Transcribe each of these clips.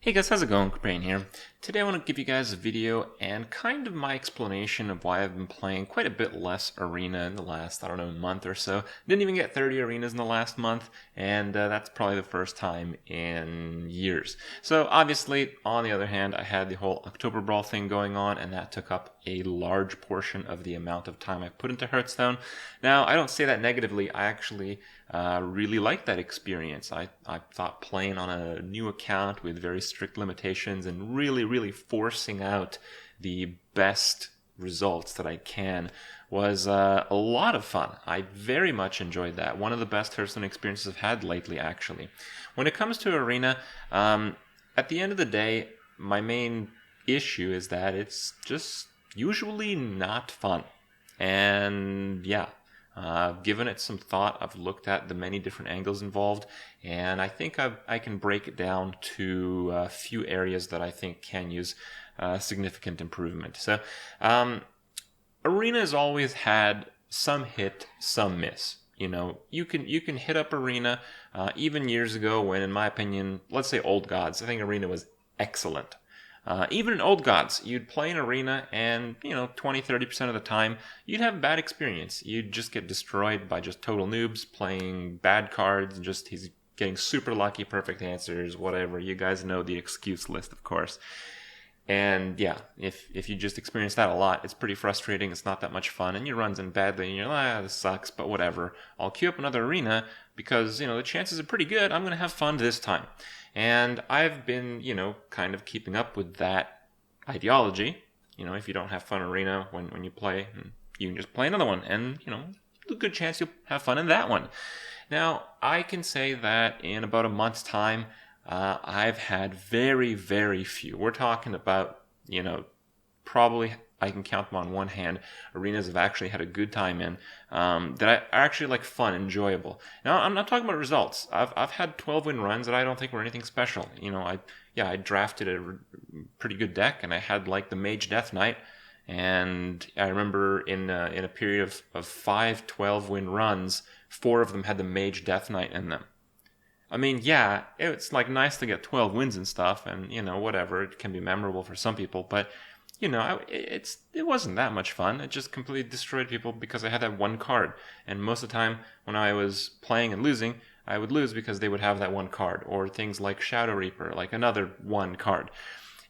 Hey guys, how's it going? Kripparrian here. Today I want to give you guys a video and kind of my explanation of why I've been playing quite a bit less Arena in the last, month or so. Didn't even get 30 arenas in the last month, and that's probably the first time in years. So obviously, on the other hand, I had the whole October Brawl thing going on, and that took up a large portion of the amount of time I put into Hearthstone. Now, I don't say that negatively. I actually really liked that experience. I thought playing on a new account with very strict limitations and really forcing out the best results that I can was a lot of fun. I very much enjoyed that. One of the best Hearthstone experiences I've had lately, actually. When it comes to Arena, at the end of the day, my main issue is that it's just usually not fun. And yeah, I've given it some thought. I've looked at the many different angles involved, and I think I can break it down to a few areas that I think can use significant improvement. So, Arena has always had some hit, some miss. You know, you can hit up Arena. Even years ago, when, in my opinion, let's say Old Gods, I think Arena was excellent. Even in Old Gods, you'd play an arena and, 20-30% of the time, you'd have a bad experience. You'd just get destroyed by just total noobs playing bad cards, just he's getting super lucky, perfect answers, whatever. You guys know the excuse list, of course. And yeah, if you just experience that a lot, it's pretty frustrating, it's not that much fun, and your run's in badly, and you're like, this sucks, but whatever. I'll queue up another arena because, the chances are pretty good I'm going to have fun this time. And I've been, kind of keeping up with that ideology. If you don't have fun arena when you play, you can just play another one, and, a good chance you'll have fun in that one. Now, I can say that in about a month's time, I've had very few. We're talking about, probably I can count them on one hand, arenas I've actually had a good time in, that are actually like fun, enjoyable. Now, I'm not talking about results. I've had 12-win runs that I don't think were anything special. I drafted a pretty good deck, and I had like the Mage Death Knight, and I remember in a period of 5 12-win runs, 4 of them had the Mage Death Knight in them. I mean, yeah, it's like nice to get 12 wins and stuff, and whatever, it can be memorable for some people, but it wasn't that much fun. It just completely destroyed people because I had that one card, and most of the time when I was playing and losing, I would lose because they would have that one card, or things like Shadow Reaper, like another one card.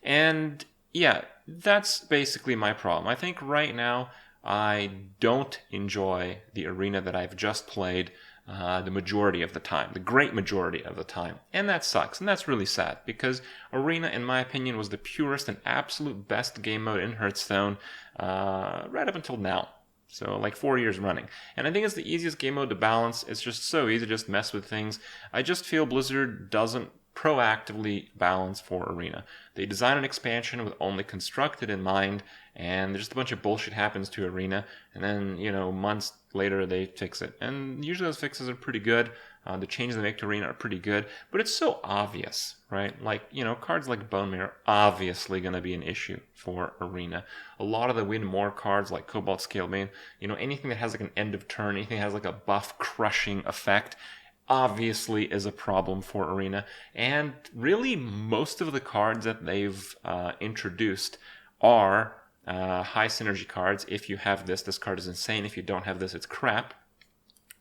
And yeah, that's basically my problem. I think right now I don't enjoy the arena that I've just played the majority of the time, the great majority of the time. And that sucks, and that's really sad, because Arena, in my opinion, was the purest and absolute best game mode in Hearthstone right up until now. So like 4 years running. And I think it's the easiest game mode to balance. It's just so easy to just mess with things. I just feel Blizzard doesn't proactively balance for Arena. They design an expansion with only constructed in mind, and just a bunch of bullshit happens to Arena, and then, months later they fix it. And usually those fixes are pretty good. The changes they make to Arena are pretty good, but it's so obvious, right? Like, cards like Bone Mirror are obviously going to be an issue for Arena. A lot of the win more cards like Cobalt Scalebane, anything that has like an end of turn, anything that has like a buff crushing effect, obviously is a problem for Arena. And really, most of the cards that they've introduced are high synergy cards. If you have this card is insane. If you don't have this, it's crap.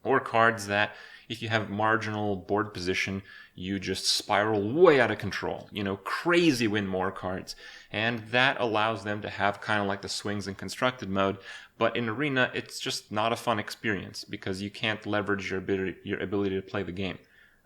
Or cards that, if you have marginal board position, you just spiral way out of control. Crazy win more cards. And that allows them to have kind of like the swings in constructed mode. But in Arena, it's just not a fun experience because you can't leverage your ability to play the game.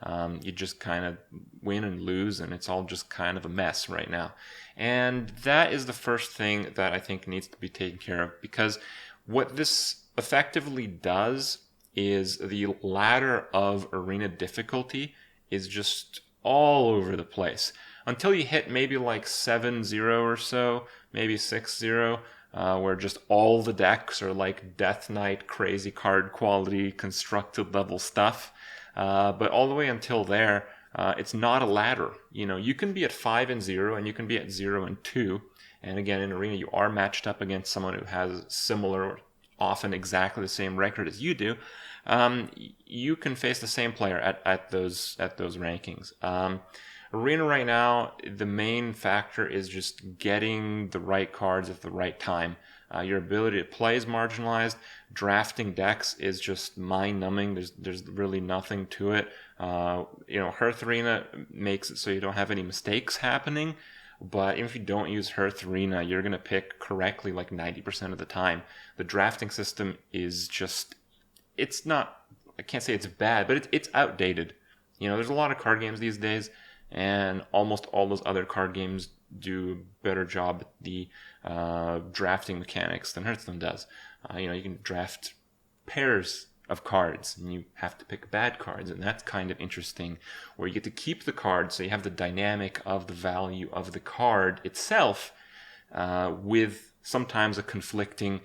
You just kind of win and lose, and it's all just kind of a mess right now. And that is the first thing that I think needs to be taken care of, because what this effectively does is the ladder of Arena difficulty is just all over the place. Until you hit maybe like 7-0 or so, maybe 6-0, where just all the decks are like Death Knight, crazy card quality, constructed level stuff. But all the way until there, it's not a ladder. You can be at 5-0 and you can be at 0-2. And again, in Arena, you are matched up against someone who has similar, often exactly the same record as you do. You can face the same player at those rankings. Arena right now, the main factor is just getting the right cards at the right time. Your ability to play is marginalized. Drafting decks is just mind-numbing. There's really nothing to it. Hearth Arena makes it so you don't have any mistakes happening. But if you don't use Hearth Arena, you're going to pick correctly like 90% of the time. The drafting system is just, it's not, I can't say it's bad, but it's outdated. There's a lot of card games these days, and almost all those other card games do a better job at the drafting mechanics than Hearthstone does. You can draft pairs of cards, and you have to pick bad cards, and that's kind of interesting, where you get to keep the card, so you have the dynamic of the value of the card itself, with sometimes a conflicting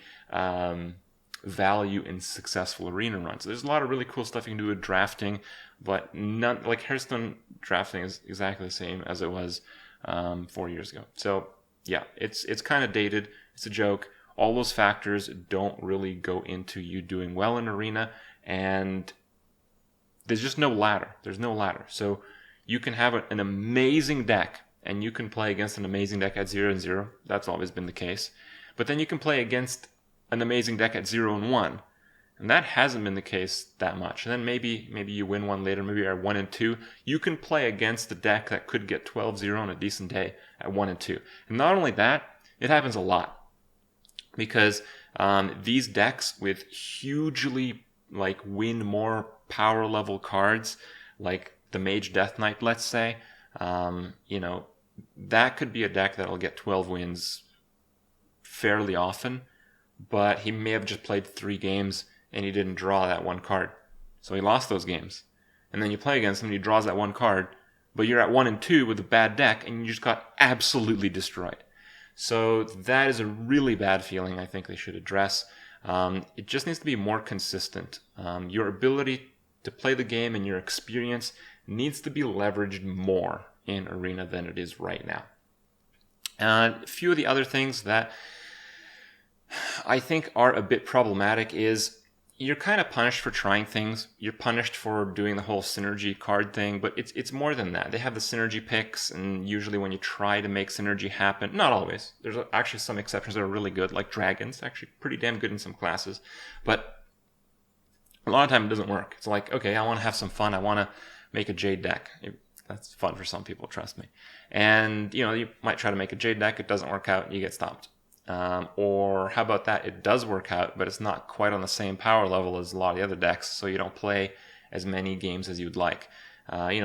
value in successful arena runs. So there's a lot of really cool stuff you can do with drafting, but none like Hearthstone drafting is exactly the same as it was 4 years ago. So yeah, it's kind of dated. It's a joke. All those factors don't really go into you doing well in arena, and there's just no ladder. There's no ladder. So you can have an amazing deck, and you can play against an amazing deck at 0-0. That's always been the case. But then you can play against an amazing deck at 0-1, and that hasn't been the case that much. And then maybe you win one later. Maybe you're at 1-2. You can play against a deck that could get 12-0 on a decent day at 1-2. And not only that, it happens a lot. Because these decks with hugely win more power level cards, like the Mage Death Knight, let's say, that could be a deck that'll get 12 wins fairly often, but he may have just played 3 games and he didn't draw that one card, so he lost those games. And then you play against him and he draws that one card, but you're at 1-2 with a bad deck and you just got absolutely destroyed. So that is a really bad feeling I think they should address. It just needs to be more consistent. Your ability to play the game and your experience needs to be leveraged more in Arena than it is right now. A few of the other things that I think are a bit problematic is you're kind of punished for trying things. You're punished for doing the whole synergy card thing, but it's more than that. They have the synergy picks, and usually when you try to make synergy happen, not always. There's actually some exceptions that are really good, like dragons, actually pretty damn good in some classes, but a lot of time it doesn't work. It's like, okay, I want to have some fun. I want to make a Jade deck. That's fun for some people, trust me. And, you might try to make a Jade deck. It doesn't work out. You get stopped. Or how about that? It does work out, but it's not quite on the same power level as a lot of the other decks, so you don't play as many games as you'd like.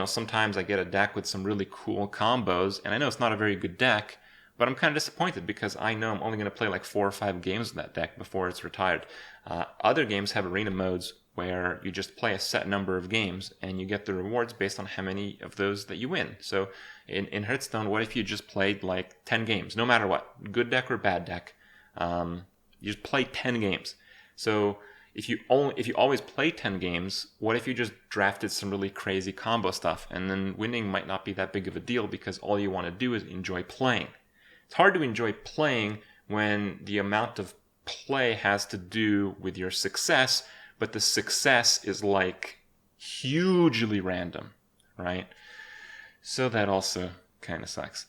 Sometimes I get a deck with some really cool combos, and I know it's not a very good deck, but I'm kind of disappointed because I know I'm only going to play like 4 or 5 games with that deck before it's retired. Other games have arena modes where you just play a set number of games and you get the rewards based on how many of those that you win. So in Hearthstone, what if you just played like 10 games, no matter what, good deck or bad deck, you just play 10 games. So if you always play 10 games, what if you just drafted some really crazy combo stuff, and then winning might not be that big of a deal because all you want to do is enjoy playing. It's hard to enjoy playing when the amount of play has to do with your success, but the success is like hugely random, right? So that also kind of sucks.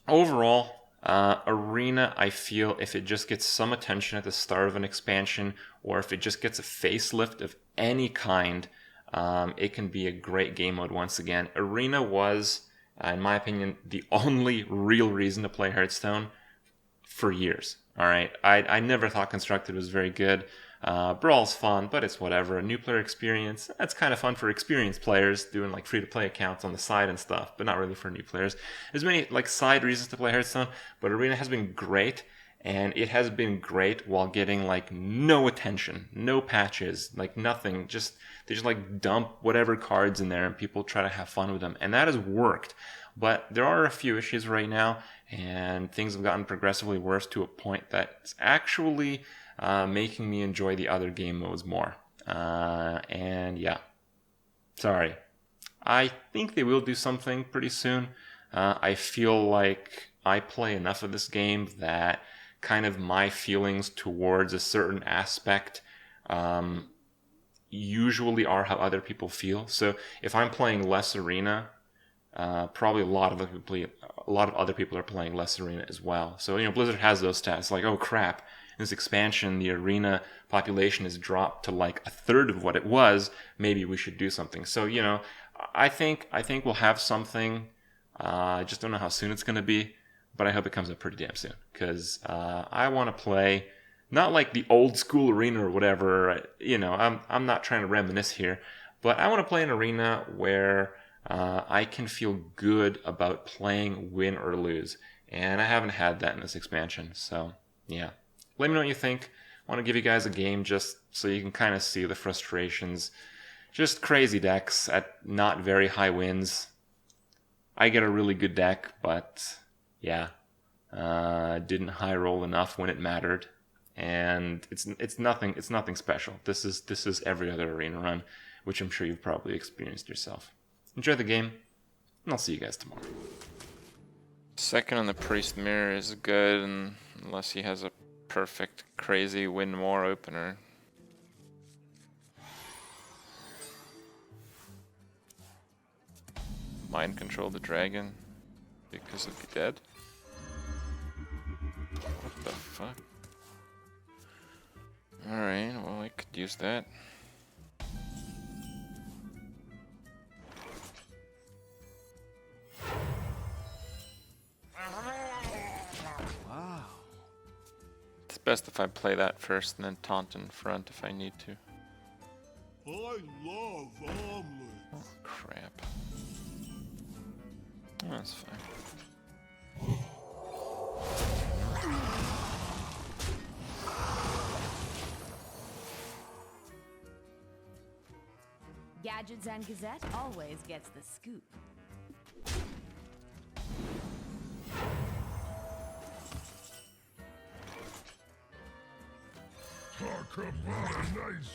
Overall, Arena, I feel if it just gets some attention at the start of an expansion, or if it just gets a facelift of any kind, it can be a great game mode once again. Arena was, in my opinion, the only real reason to play Hearthstone for years. All right, I never thought Constructed was very good. Brawl's fun, but it's whatever. A new player experience, that's kind of fun for experienced players, doing like free-to-play accounts on the side and stuff, but not really for new players. There's many like side reasons to play Hearthstone, but Arena has been great, and it has been great while getting like no attention, no patches, like nothing. They just like dump whatever cards in there and people try to have fun with them, and that has worked. But there are a few issues right now, and things have gotten progressively worse to a point that it's actually making me enjoy the other game modes more. And yeah, sorry. I think they will do something pretty soon. I feel like I play enough of this game that kind of my feelings towards a certain aspect usually are how other people feel. So if I'm playing less Arena, probably a lot of other people are playing less arena as well. So Blizzard has those stats. Like, oh crap, in this expansion the arena population has dropped to like a third of what it was. Maybe we should do something. So I think we'll have something. I just don't know how soon it's going to be, but I hope it comes up pretty damn soon, because I want to play not like the old school arena or whatever. I'm not trying to reminisce here, but I want to play an arena where I can feel good about playing, win or lose. And I haven't had that in this expansion. So, yeah. Let me know what you think. I want to give you guys a game just so you can kind of see the frustrations. Just crazy decks at not very high wins. I get a really good deck, but yeah. Didn't high roll enough when it mattered. And it's nothing special. This is every other arena run, which I'm sure you've probably experienced yourself. Enjoy the game, and I'll see you guys tomorrow. Second on the Priest Mirror is good, unless he has a perfect, crazy win more opener. Mind control the dragon, because it'd be dead. What the fuck? Alright, well I could use that. It's best if I play that first and then taunt in front if I need to. I love omelets. Oh, crap. Oh, that's fine. Gadgets and Gazette always gets the scoop. Talk about a nice.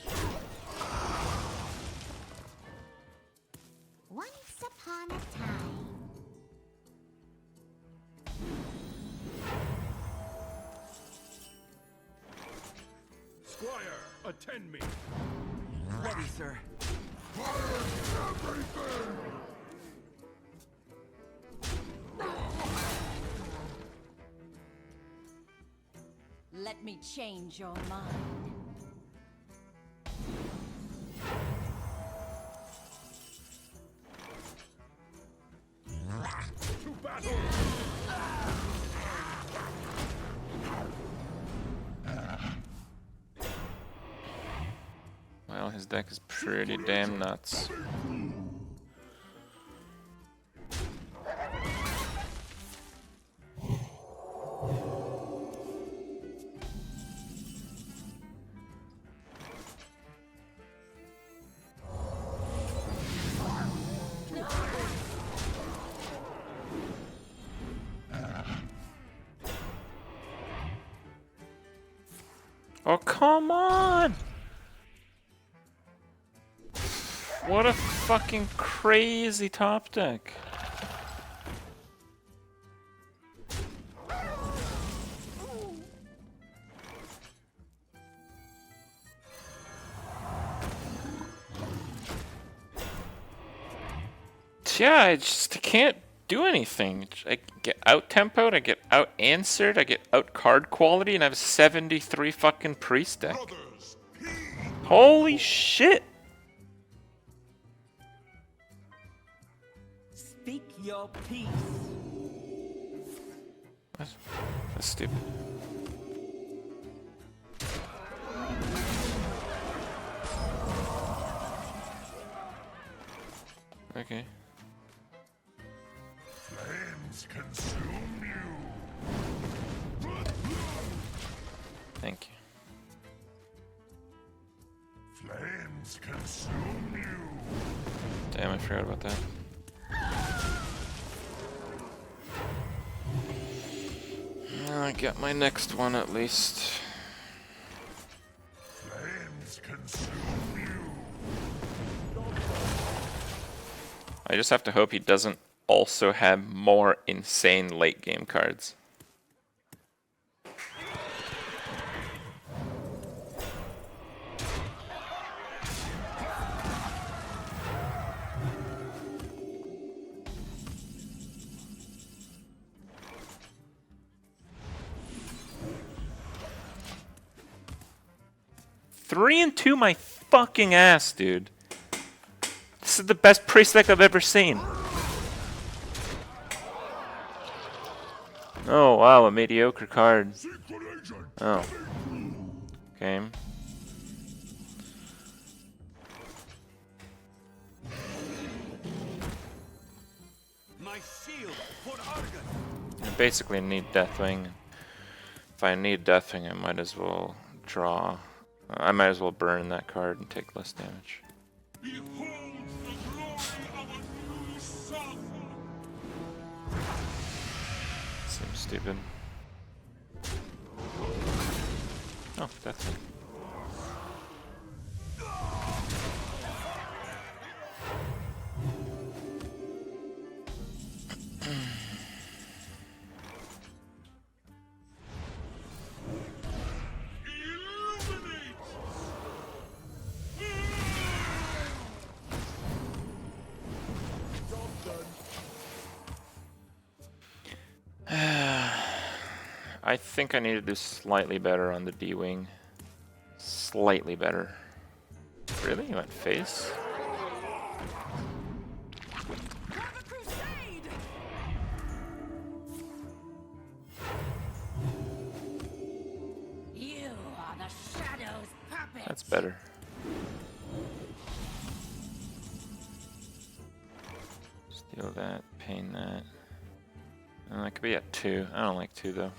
Once upon a time. Squire, attend me. Ready, sir. Fire everything! Let me change your mind. To battle! Well, his deck is pretty damn nuts. Oh, come on! What a fucking crazy top deck. Yeah, I just can't do anything. I get out-tempoed, I get out-answered, I get out-card quality, and I have a 73 fucking priest deck. Brothers, Holy shit! Speak your peace. That's stupid. Okay. flames consume you. Thank you. Flames consume you. Damn, I forgot about that. I got my next one at least. Flames consume you. I just have to hope he doesn't also have more insane late game cards. 3-2 my fucking ass, dude. This is the best priest deck I've ever seen. Oh wow, a mediocre card. Oh. Okay. My shield for Argon. I basically need Deathwing. If I need Deathwing, I might as well draw. I might as well burn that card and take less damage. Behold the glory of a new sun! Seems stupid. Oh, Deathwing. I think I need to do slightly better on the D-Wing. Slightly better. Really? You went face? Have a crusade! You are the Shadow's puppet. That's better. Steal that, pain that. Oh, I could be at 2. I don't like 2 though.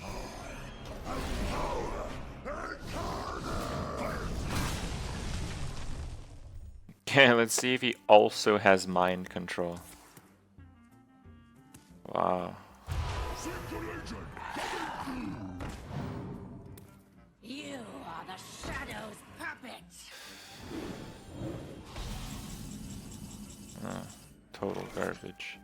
Okay, let's see if he also has mind control. Wow. You are the Shadow's puppet. Oh, total garbage.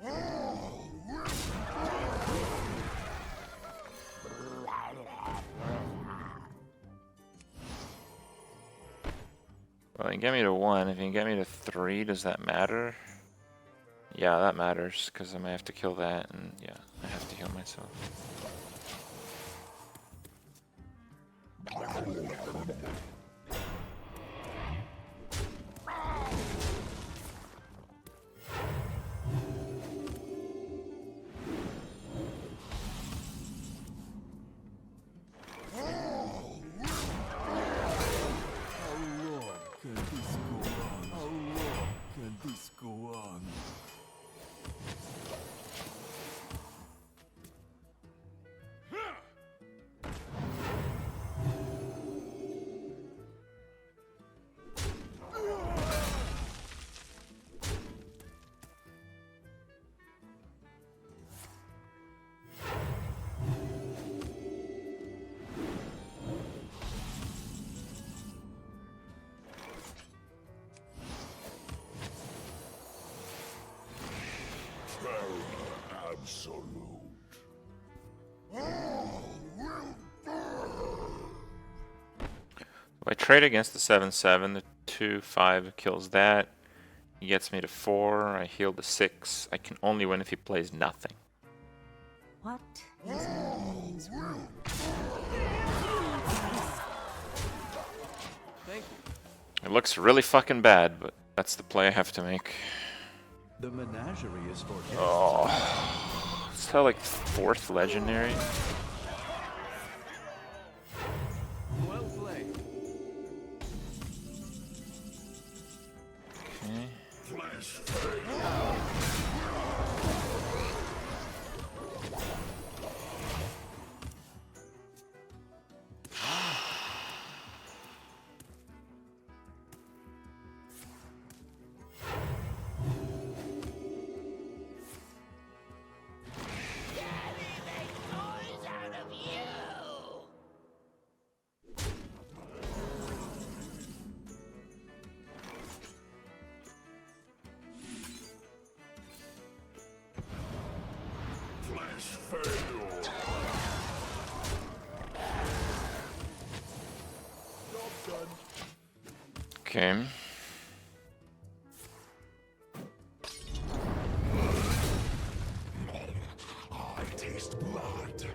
Well, you can get me to 1. If you can get me to 3, does that matter? Yeah, that matters, because I might have to kill that, and yeah, I have to heal myself. Absolute. If I trade against the 7/7, the 2/5 kills that. He gets me to 4, I heal to 6. I can only win if he plays nothing. What is Moon's rule? Thank you. It looks really fucking bad, but that's the play I have to make. The menagerie is for guests. Oh, it's how like 4th legendary. Well played. Okay. Flash fail. Okay. I taste blood.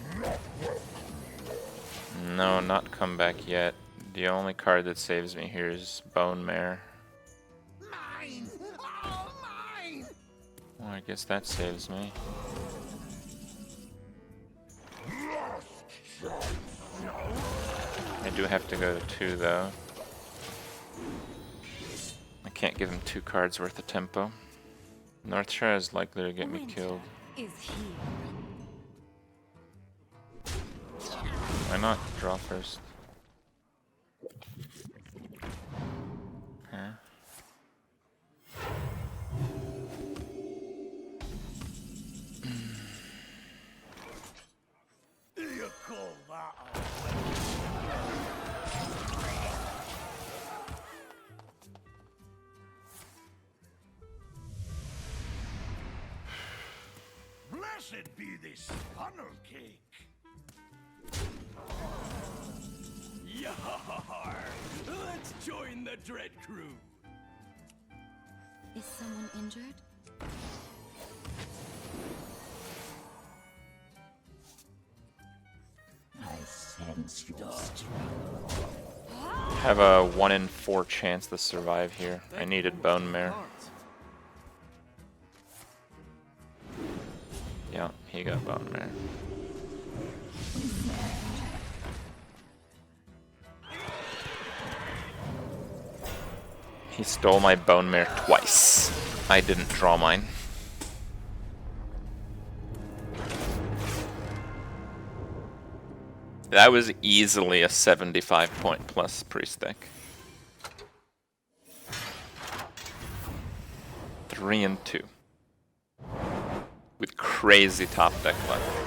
You are not not come back yet. The only card that saves me here is Bone Mare. Mine! All mine! Well, I guess that saves me. I do have to go to 2 though. I can't give him 2 cards worth of tempo. Northshire is likely to get me killed. Is here. Why not draw first? Huh? You call that Blessed be this funnel cake. Yar! Let's join the Dread Crew. Is someone injured? I sense your strength. Have a 1 in 4 chance to survive here. I needed Bone Mare. Yeah, he got Bone Mare. He stole my Bone Mare twice. I didn't draw mine. That was easily a 75-point plus priest deck. 3 and 2. With crazy top deck left.